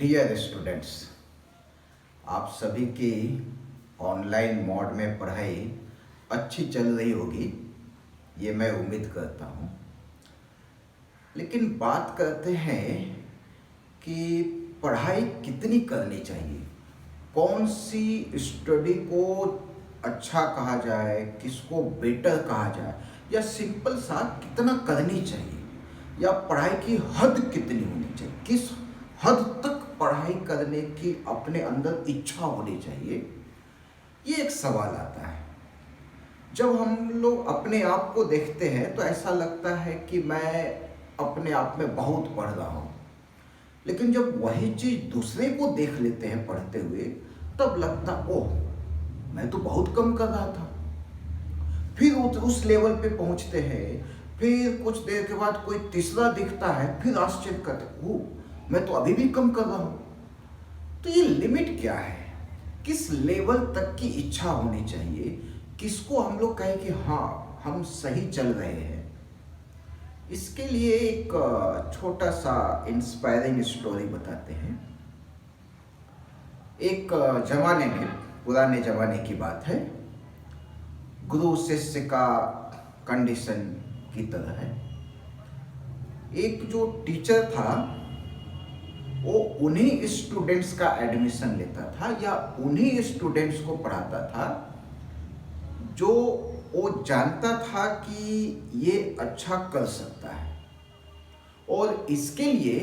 Dear students, आप सभी की ऑनलाइन मोड में पढ़ाई अच्छी चल रही होगी, ये मैं उम्मीद करता हूँ। लेकिन बात करते हैं कि पढ़ाई कितनी करनी चाहिए, कौन सी स्टडी को अच्छा कहा जाए, किसको बेटर कहा जाए, या सिंपल सा कितना करनी चाहिए, या पढ़ाई की हद कितनी होनी चाहिए, किस हद तक पढ़ाई करने की अपने अंदर इच्छा होनी चाहिए। ये एक सवाल आता है। जब हम लोग अपने आप को देखते हैं तो ऐसा लगता है कि मैं अपने आप में बहुत पढ़ रहा हूँ, लेकिन जब वही चीज़ दूसरे को देख लेते हैं पढ़ते हुए, तब लगता ओह, मैं तो बहुत कम कर रहा था। फिर उस लेवल पे पहुंचते हैं, फिर कुछ देर के बाद कोई तीसरा दिखता है, फिर आश्चर्य करते ओह, मैं तो अभी भी कम कर रहा हूँ। तो ये लिमिट क्या है, किस लेवल तक की इच्छा होनी चाहिए, किसको हम लोग कहें कि हाँ हम सही चल रहे हैं। इसके लिए एक छोटा सा इंस्पायरिंग स्टोरी बताते हैं। एक जमाने में, पुराने जमाने की बात है, गुरु शिष्य का कंडीशन की तरह है। एक जो टीचर था वो उन्हीं स्टूडेंट्स का एडमिशन लेता था या उन्हीं स्टूडेंट्स को पढ़ाता था जो वो जानता था कि ये अच्छा कर सकता है, और इसके लिए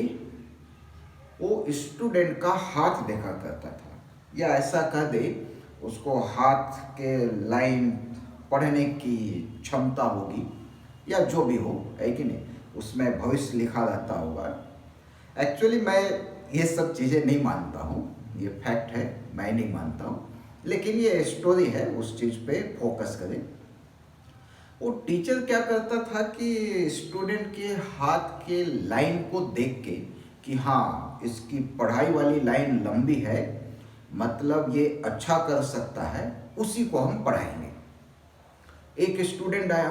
वो स्टूडेंट का हाथ देखा करता था, या ऐसा कह दे उसको हाथ के लाइन पढ़ने की क्षमता होगी या जो भी हो, है कि नहीं, उसमें भविष्य लिखा रहता होगा। एक्चुअली मैं ये सब चीज़ें नहीं मानता हूँ, ये फैक्ट है, मैं नहीं मानता हूँ, लेकिन ये स्टोरी है, उस चीज़ पे फोकस करें। वो टीचर क्या करता था कि स्टूडेंट के हाथ के लाइन को देख के कि हाँ इसकी पढ़ाई वाली लाइन लंबी है, मतलब ये अच्छा कर सकता है, उसी को हम पढ़ाएंगे। एक स्टूडेंट आया,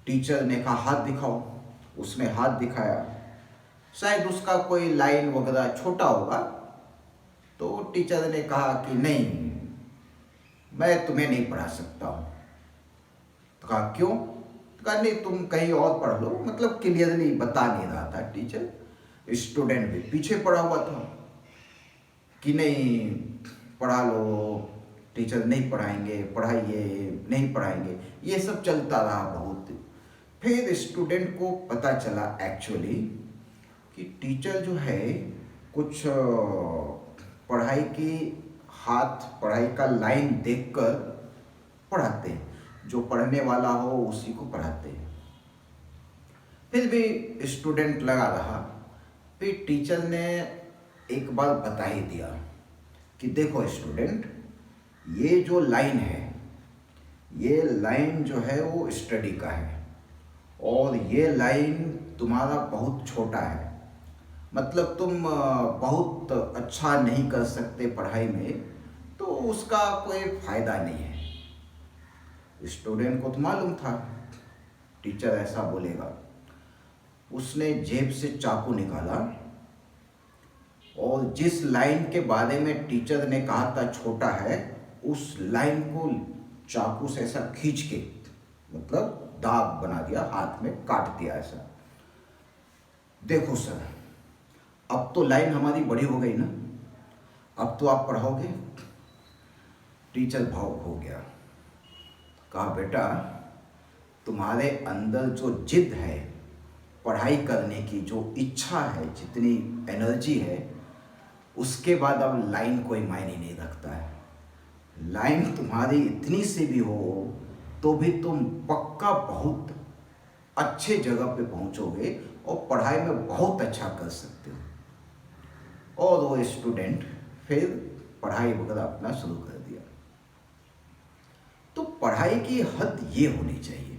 टीचर ने कहा हाथ दिखाओ, उसने हाथ दिखाया। शायद उसका कोई लाइन वगैरह छोटा होगा, तो टीचर ने कहा कि नहीं, मैं तुम्हें नहीं पढ़ा सकता हूँ। तो कहा क्यों? तो कहा नहीं, तुम कहीं और पढ़ लो। मतलब क्लियरली बता नहीं रहा था टीचर। स्टूडेंट भी पीछे पड़ा हुआ था कि नहीं पढ़ा लो, टीचर नहीं पढ़ाएंगे, पढ़ाइए, नहीं पढ़ाएंगे, ये सब चलता रहा बहुत। फिर स्टूडेंट को पता चला एक्चुअली कि टीचर जो है कुछ पढ़ाई की हाथ, पढ़ाई का लाइन देखकर पढ़ाते हैं, जो पढ़ने वाला हो उसी को पढ़ाते हैं। फिर भी स्टूडेंट लगा रहा। फिर टीचर ने एक बार बता ही दिया कि देखो स्टूडेंट, ये जो लाइन है, ये लाइन जो है वो स्टडी का है, और ये लाइन तुम्हारा बहुत छोटा है, मतलब तुम बहुत अच्छा नहीं कर सकते पढ़ाई में, तो उसका कोई फायदा नहीं है। स्टूडेंट को तो मालूम था टीचर ऐसा बोलेगा। उसने जेब से चाकू निकाला और जिस लाइन के बारे में टीचर ने कहा था छोटा है, उस लाइन को चाकू से ऐसा खींच के, मतलब दाग बना दिया, हाथ में काट दिया ऐसा। देखो सर, अब तो लाइन हमारी बड़ी हो गई ना, अब तो आप पढ़ाओगे। टीचर भावुक हो गया, कहा बेटा, तुम्हारे अंदर जो जिद है पढ़ाई करने की, जो इच्छा है, जितनी एनर्जी है, उसके बाद अब लाइन कोई मायने नहीं रखता है। लाइन तुम्हारी इतनी सी भी हो तो भी तुम पक्का बहुत अच्छे जगह पे पहुंचोगे और पढ़ाई में बहुत अच्छा कर सकते हो। और वो स्टूडेंट फिर पढ़ाई वगैरह अपना शुरू कर दिया। तो पढ़ाई की हद ये होनी चाहिए,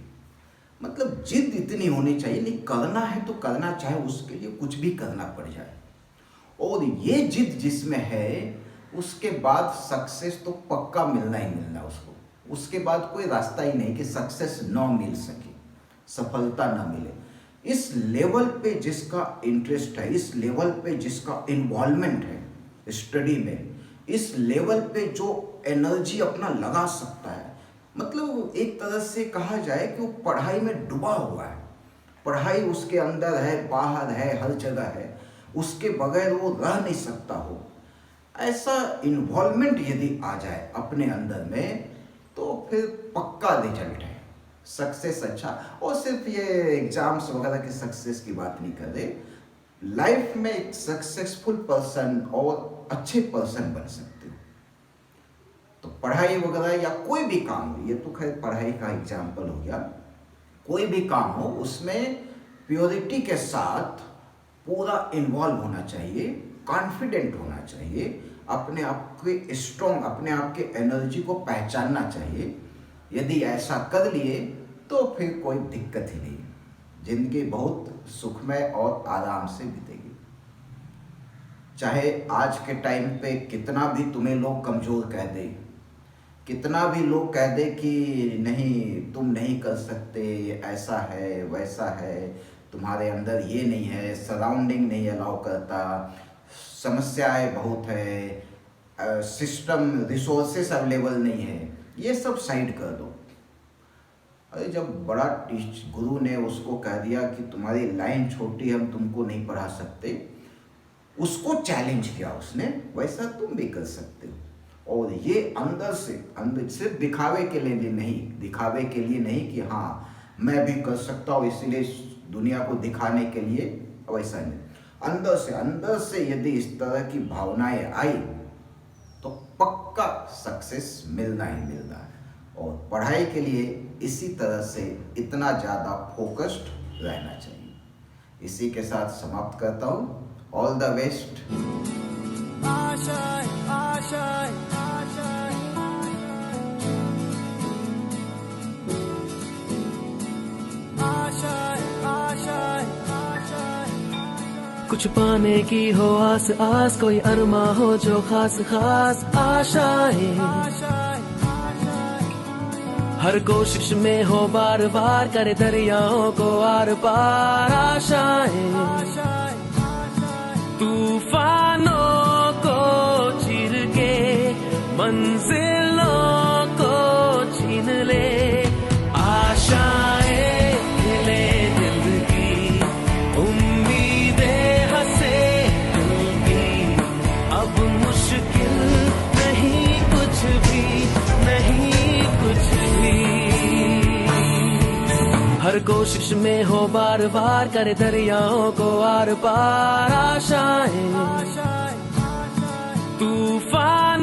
मतलब जिद इतनी होनी चाहिए, नहीं करना है तो करना, चाहे उसके लिए कुछ भी करना पड़ जाए। और ये जिद जिसमें है, उसके बाद सक्सेस तो पक्का मिलना ही मिलना उसको। उसके बाद कोई रास्ता ही नहीं कि सक्सेस ना मिल सके, सफलता ना मिले। इस लेवल पे जिसका इंटरेस्ट है, इस लेवल पे जिसका इन्वॉल्वमेंट है स्टडी में, इस लेवल पे जो एनर्जी अपना लगा सकता है, मतलब एक तरह से कहा जाए कि वो पढ़ाई में डूबा हुआ है, पढ़ाई उसके अंदर है, बाहर है, हर जगह है, उसके बगैर वो रह नहीं सकता हो, ऐसा इन्वॉल्वमेंट यदि आ जाए अपने अंदर में तो फिर पक्का रिजल्ट है, सक्सेस अच्छा। और सिर्फ ये एग्जाम्स वगैरह के सक्सेस की बात नहीं कर रहे, लाइफ में एक सक्सेसफुल पर्सन और अच्छे पर्सन बन सकते हो। तो पढ़ाई वगैरह या कोई भी काम हो, ये तो खैर पढ़ाई का एग्जाम्पल हो गया, कोई भी काम हो उसमें प्योरिटी के साथ पूरा इन्वॉल्व होना चाहिए, कॉन्फिडेंट होना चाहिए, अपने आप के स्ट्रॉन्ग, अपने आप के एनर्जी को पहचानना चाहिए। यदि ऐसा कर लिए तो फिर कोई दिक्कत ही नहीं, जिंदगी बहुत सुखमय और आराम से बीतेगी। चाहे आज के टाइम पे कितना भी तुम्हें लोग कमज़ोर कह दे, कितना भी लोग कह दे कि नहीं तुम नहीं कर सकते, ऐसा है वैसा है, तुम्हारे अंदर ये नहीं है, सराउंडिंग नहीं अलाउ करता, समस्याएं बहुत है, सिस्टम रिसोर्सेस अवेलेबल नहीं है, ये सब साइड कर दो। अरे जब बड़ा गुरु ने उसको कह दिया कि तुम्हारी लाइन छोटी, हम तुमको नहीं पढ़ा सकते, उसको चैलेंज किया उसने, वैसा तुम भी कर सकते हो। और ये अंदर से दिखावे के लिए नहीं, दिखावे के लिए नहीं कि हाँ मैं भी कर सकता हूँ इसीलिए दुनिया को दिखाने के लिए, वैसा नहीं। अंदर से यदि इस तरह की भावनाएं आई तो पक्का सक्सेस मिलना ही मिलना है। और पढ़ाई के लिए इसी तरह से इतना ज़्यादा फोकस्ड रहना चाहिए। इसी के साथ समाप्त करता हूँ। All the best. कुछ पाने की हो आस आस, कोई अरमा हो जो खास खास आशाएं, हर कोशिश में हो बार बार, करे दरियाओं को आर पार आशाएं, तूफानों को चीर के मंजिलों को छीन ले, आशाएं खिले दिल की, उम्मीदें हंसे दिल की, अब मुश्किल नहीं कुछ भी, नहीं कुछ भी, हर कोशिश में हो बार बार, करे दरियाओं को आर पार आशाएं, तूफान